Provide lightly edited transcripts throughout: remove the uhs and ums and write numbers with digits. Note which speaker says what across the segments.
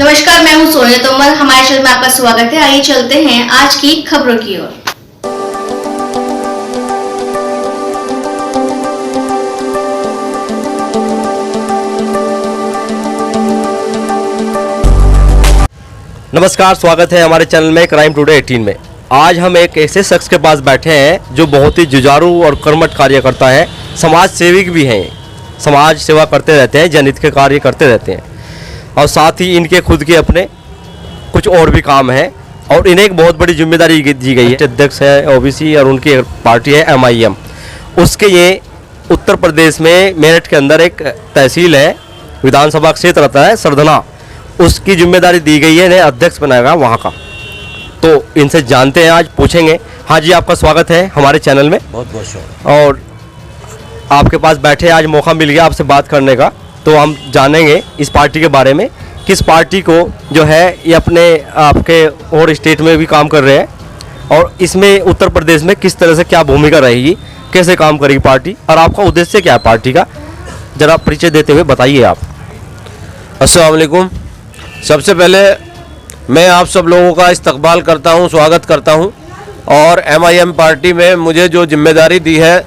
Speaker 1: नमस्कार, मैं हूं सोनिया तोमर। हमारे चैनल में आपका स्वागत है। आइए चलते हैं आज की खबरों की ओर।
Speaker 2: नमस्कार, स्वागत है हमारे चैनल में क्राइम टुडे 18 में। आज हम एक ऐसे शख्स के पास बैठे हैं जो बहुत ही जुझारू और कर्मठ कार्यकर्ता है, समाज सेविक भी हैं, समाज सेवा करते रहते हैं, जनहित के कार्य करते रहते हैं और साथ ही इनके खुद के अपने कुछ और भी काम हैं और इन्हें एक बहुत बड़ी जिम्मेदारी दी गई है। अध्यक्ष है ओबीसी और उनकी पार्टी है MIM। उसके ये उत्तर प्रदेश में मेरठ के अंदर एक तहसील है, विधानसभा क्षेत्र आता है सरधना, उसकी जिम्मेदारी दी गई है, इन्हें अध्यक्ष बनाएगा वहाँ का। तो इनसे जानते हैं, आज पूछेंगे। हाँ जी, आपका स्वागत है हमारे चैनल में।
Speaker 3: बहुत बहुत शुक्रिया।
Speaker 2: और आपके पास बैठे आज मौका मिल गया आपसे बात करने का, तो हम जानेंगे इस पार्टी के बारे में। किस पार्टी को जो है ये अपने आपके और स्टेट में भी काम कर रहे हैं और इसमें उत्तर प्रदेश में किस तरह से क्या भूमिका रहेगी, कैसे काम करेगी पार्टी और आपका उद्देश्य क्या है पार्टी का, ज़रा परिचय देते हुए बताइए आप।
Speaker 3: अस्सलाम वालेकुम। सबसे पहले मैं आप सब लोगों का इस्तकबाल करता हूं, स्वागत करता हूं और MIM पार्टी में मुझे जो जिम्मेदारी दी है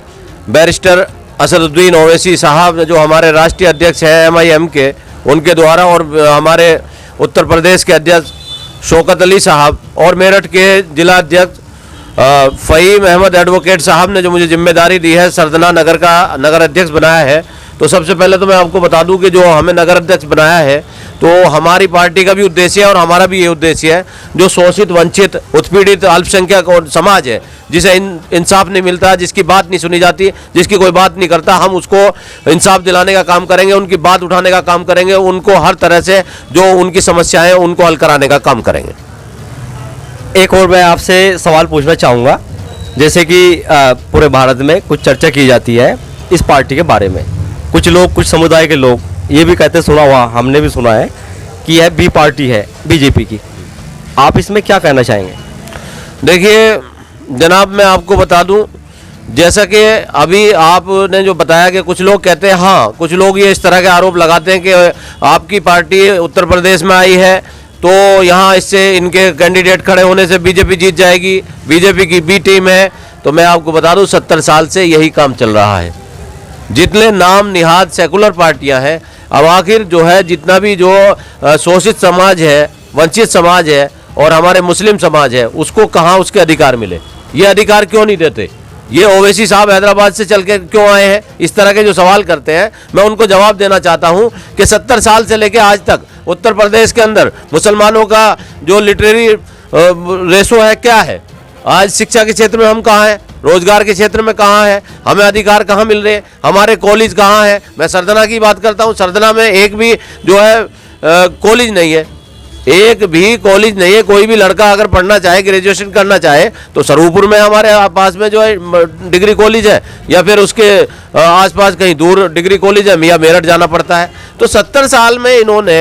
Speaker 3: बैरिस्टर असदुद्दीन ओवैसी साहब जो हमारे राष्ट्रीय अध्यक्ष हैं MIM के, उनके द्वारा और हमारे उत्तर प्रदेश के अध्यक्ष शौकत अली साहब और मेरठ के जिला अध्यक्ष फ़हीम अहमद एडवोकेट साहब ने जो मुझे जिम्मेदारी दी है सरधना नगर का नगर अध्यक्ष बनाया है। तो सबसे पहले तो मैं आपको बता दूं कि जो हमें नगर अध्यक्ष बनाया है तो हमारी पार्टी का भी उद्देश्य है और हमारा भी ये उद्देश्य है, जो शोषित, वंचित, उत्पीड़ित अल्पसंख्यक और समाज है जिसे इंसाफ नहीं मिलता, जिसकी बात नहीं सुनी जाती, जिसकी कोई बात नहीं करता, हम उसको इंसाफ दिलाने का काम करेंगे, उनकी बात उठाने का काम करेंगे, उनको हर तरह से जो उनकी समस्याएं हैं उनको हल कराने का काम करेंगे।
Speaker 2: एक और मैं आपसे सवाल पूछना चाहूँगा, जैसे कि पूरे भारत में कुछ चर्चा की जाती है इस पार्टी के बारे में। कुछ लोग, कुछ समुदाय के लोग ये भी कहते, सुना हुआ, हमने भी सुना है कि यह बी पार्टी है बीजेपी की। आप इसमें क्या कहना चाहेंगे?
Speaker 3: देखिए जनाब, मैं आपको बता दूं, जैसा कि अभी आपने जो बताया कि कुछ लोग कहते हैं, हाँ कुछ लोग ये इस तरह के आरोप लगाते हैं कि आपकी पार्टी उत्तर प्रदेश में आई है तो यहाँ इससे इनके कैंडिडेट खड़े होने से बीजेपी जीत जाएगी, बीजेपी की बी टीम है। तो मैं आपको बता दूं 70 साल से यही काम चल रहा है। जितने नाम निहाद सेकुलर पार्टियां हैं, अब आखिर जो है जितना भी जो शोषित समाज है, वंचित समाज है और हमारे मुस्लिम समाज है, उसको कहाँ उसके अधिकार मिले? ये अधिकार क्यों नहीं देते? ये ओवैसी साहब हैदराबाद से चल के क्यों आए हैं? इस तरह के जो सवाल करते हैं, मैं उनको जवाब देना चाहता हूं कि 70 साल से लेकर आज तक उत्तर प्रदेश के अंदर मुसलमानों का जो लिटरेरी रेशो है क्या है? आज शिक्षा के क्षेत्र में हम कहाँ हैं? रोजगार के क्षेत्र में कहाँ है? हमें अधिकार कहाँ मिल रहे हैं? हमारे कॉलेज कहाँ है? मैं सरधना की बात करता हूँ, सरधना में एक भी जो है कॉलेज नहीं है, एक भी कॉलेज नहीं है। कोई भी लड़का अगर पढ़ना चाहे, ग्रेजुएशन करना चाहे तो सरऊपुर में हमारे पास में जो है डिग्री कॉलेज है, या फिर उसके आसपास कहीं दूर डिग्री कॉलेज है, या मेरठ जाना पड़ता है। तो 70 साल में इन्होंने,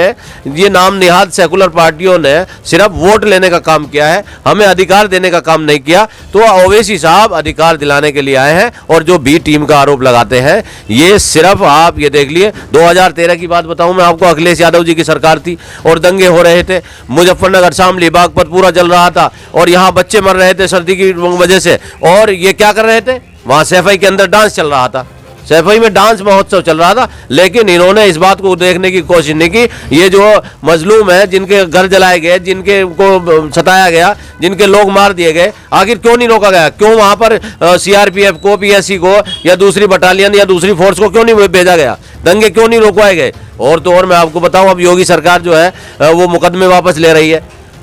Speaker 3: ये नाम निहाद सेकुलर पार्टियों ने सिर्फ वोट लेने का काम किया है, हमें अधिकार देने का काम नहीं किया। तो ओवैसी साहब अधिकार दिलाने के लिए आए हैं और जो बी टीम का आरोप लगाते हैं, ये सिर्फ आप ये देख लिए। 2013 की बात बताऊं मैं आपको, अखिलेश यादव जी की सरकार थी और दंगे हो रहे थे, मुजफ्फरनगर शामली बागपत पूरा जल रहा था और यहाँ बच्चे मर रहे थे सर्दी की वजह से। और ये क्या कर रहे थे? वहाँ सैफई के अंदर डांस चल रहा था, सैफई में डांस महोत्सव चल रहा था, लेकिन इन्होंने इस बात को देखने की कोशिश नहीं की। ये जो मजलूम है, जिनके घर जलाए गए, जिनके को सताया गया, जिनके लोग मार दिए गए, आखिर क्यों नहीं रोका गया? क्यों वहाँ पर CRPF को, PSC को या दूसरी बटालियन या दूसरी फोर्स को क्यों नहीं भेजा गया? दंगे क्यों नहीं रोकवाए गए? और तो और मैं आपको बताऊं, अब योगी सरकार जो है वो मुकदमे वापस ले रही है।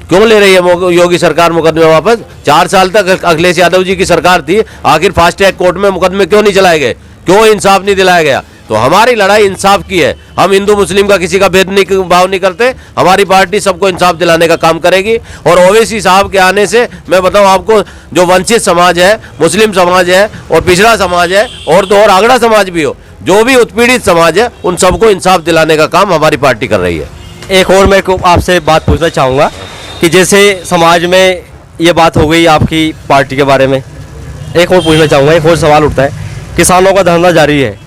Speaker 3: क्यों ले रही है योगी सरकार मुकदमे वापस? 4 साल तक अखिलेश यादव जी की सरकार थी, आखिर फास्ट ट्रैक कोर्ट में मुकदमे क्यों नहीं चलाए गए? क्यों इंसाफ नहीं दिलाया गया? तो हमारी लड़ाई इंसाफ की है। हम हिंदू मुस्लिम का किसी का भेदभाव नहीं करते। हमारी पार्टी सबको इंसाफ दिलाने का काम करेगी। और ओवैसी साहब के आने से मैं बताऊं आपको, जो वंचित समाज है, मुस्लिम समाज है और पिछड़ा समाज है और तो और आगड़ा समाज भी हो, जो भी उत्पीड़ित समाज है, उन सबको इंसाफ दिलाने का काम हमारी पार्टी कर रही है।
Speaker 2: एक और मैं आपसे बात पूछना चाहूँगा कि जैसे समाज में ये बात हो गई आपकी पार्टी के बारे में, एक और पूछना चाहूँगा, एक और सवाल उठता है। किसानों का धरना जारी है,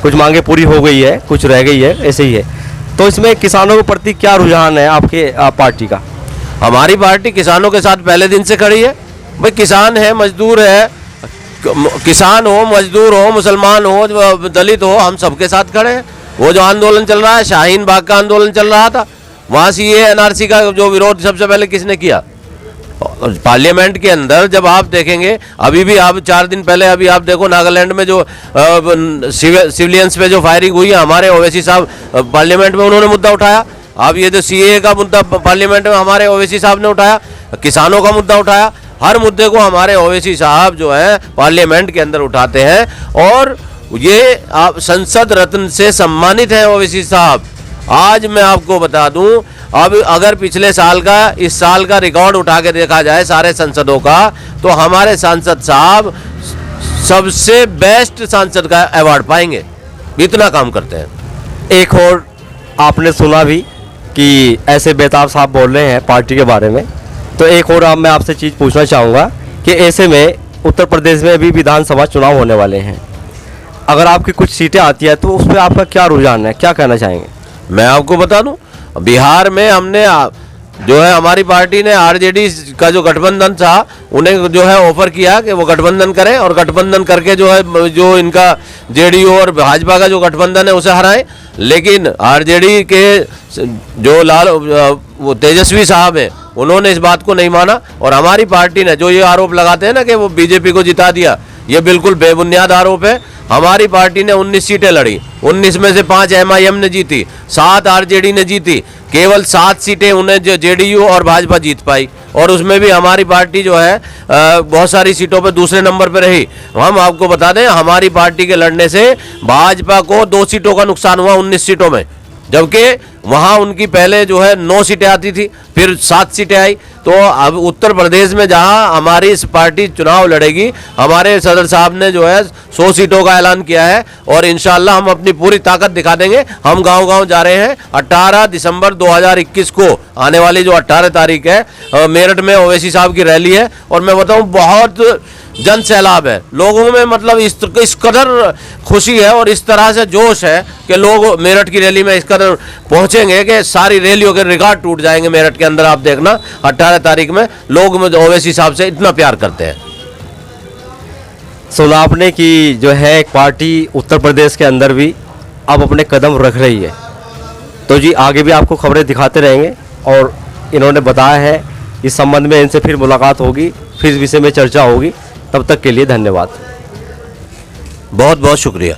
Speaker 2: कुछ मांगे पूरी हो गई है, कुछ रह गई है, ऐसे ही है। तो इसमें किसानों के प्रति क्या रुझान है आपके पार्टी का?
Speaker 3: हमारी पार्टी किसानों के साथ पहले दिन से खड़ी है। भाई किसान है, मजदूर है, किसान हो, मजदूर हो, मुसलमान हो, दलित हो, हम सबके साथ खड़े हैं। वो जो आंदोलन चल रहा है, शाहीन बाग का आंदोलन चल रहा था, वहाँ सीए एनआरसी का जो विरोध सबसे पहले किसने किया? पार्लियामेंट के अंदर जब आप देखेंगे, अभी भी आप 4 दिन पहले अभी आप देखो नागालैंड में जो सिविलियंस पे जो फायरिंग हुई है, हमारे ओवैसी साहब पार्लियामेंट में उन्होंने मुद्दा उठाया। अब ये जो सीए का मुद्दा पार्लियामेंट में हमारे ओवैसी साहब ने उठाया, किसानों का मुद्दा उठाया। हर मुद्दे को हमारे ओवैसी साहब जो है पार्लियामेंट के अंदर उठाते हैं और ये आप संसद रत्न से सम्मानित हैं ओवैसी साहब। आज मैं आपको बता दूं, अब अगर पिछले साल का इस साल का रिकॉर्ड उठा के देखा जाए सारे सांसदों का, तो हमारे सांसद साहब सबसे बेस्ट सांसद का अवार्ड पाएंगे, इतना काम करते हैं।
Speaker 2: एक और आपने सुना भी कि ऐसे बेताब साहब बोल रहे हैं पार्टी के बारे में, तो एक और मैं आपसे चीज़ पूछना चाहूँगा कि ऐसे में उत्तर प्रदेश में भी विधानसभा चुनाव होने वाले हैं, अगर आपकी कुछ सीटें आती है तो उस पर आपका क्या रुझान है, क्या कहना चाहेंगे?
Speaker 3: मैं आपको बता दूं, बिहार में हमने जो है हमारी पार्टी ने आरजेडी का जो गठबंधन था उन्हें जो है ऑफर किया कि वो गठबंधन करें और गठबंधन करके जो है जो इनका जेडीयू और भाजपा का जो गठबंधन है उसे हराएं। लेकिन आरजेडी के जो वो तेजस्वी साहब हैं उन्होंने इस बात को नहीं माना और हमारी पार्टी ने जो ये आरोप लगाते हैं ना कि वो बीजेपी को जिता दिया, ये बिल्कुल बेबुनियाद आरोप है। हमारी पार्टी ने 19 सीटें लड़ी, 19 में से 5 एमआईएम ने जीती, 7 आरजेडी ने जीती, केवल 7 सीटें उन्हें जो जेडीयू और भाजपा जीत पाई और उसमें भी हमारी पार्टी जो है बहुत सारी सीटों पर दूसरे नंबर पर रही। हम आपको बता दें, हमारी पार्टी के लड़ने से भाजपा को 2 सीटों का नुकसान हुआ 19 सीटों में, जबकि वहाँ उनकी पहले जो है 9 सीटें आती थी, फिर 7 सीटें आई। तो अब उत्तर प्रदेश में जहाँ हमारी इस पार्टी चुनाव लड़ेगी, हमारे सदर साहब ने जो है 100 सीटों का ऐलान किया है और इंशाल्लाह हम अपनी पूरी ताकत दिखा देंगे। हम गांव-गांव जा रहे हैं। 18 दिसंबर 2021 को आने वाली जो 18 तारीख है मेरठ में ओवैसी साहब की रैली है और मैं बताऊं बहुत जन सैलाब है लोगों में, मतलब इस कदर खुशी है और इस तरह से जोश है कि लोग मेरठ की रैली में इस कदर पहुंचेंगे कि सारी रैलियों के रिकॉर्ड टूट जाएंगे। मेरठ के अंदर आप देखना 18 तारीख में लोग ओवैसी साहब से इतना प्यार करते हैं।
Speaker 2: सुना आपने कि जो है एक पार्टी उत्तर प्रदेश के अंदर भी अब अपने कदम रख रही है, तो जी आगे भी आपको खबरें दिखाते रहेंगे और इन्होंने बताया है इस संबंध में इनसे फिर मुलाकात होगी, फिर इस विषय में चर्चा होगी। तब तक के लिए धन्यवाद,
Speaker 3: बहुत बहुत शुक्रिया।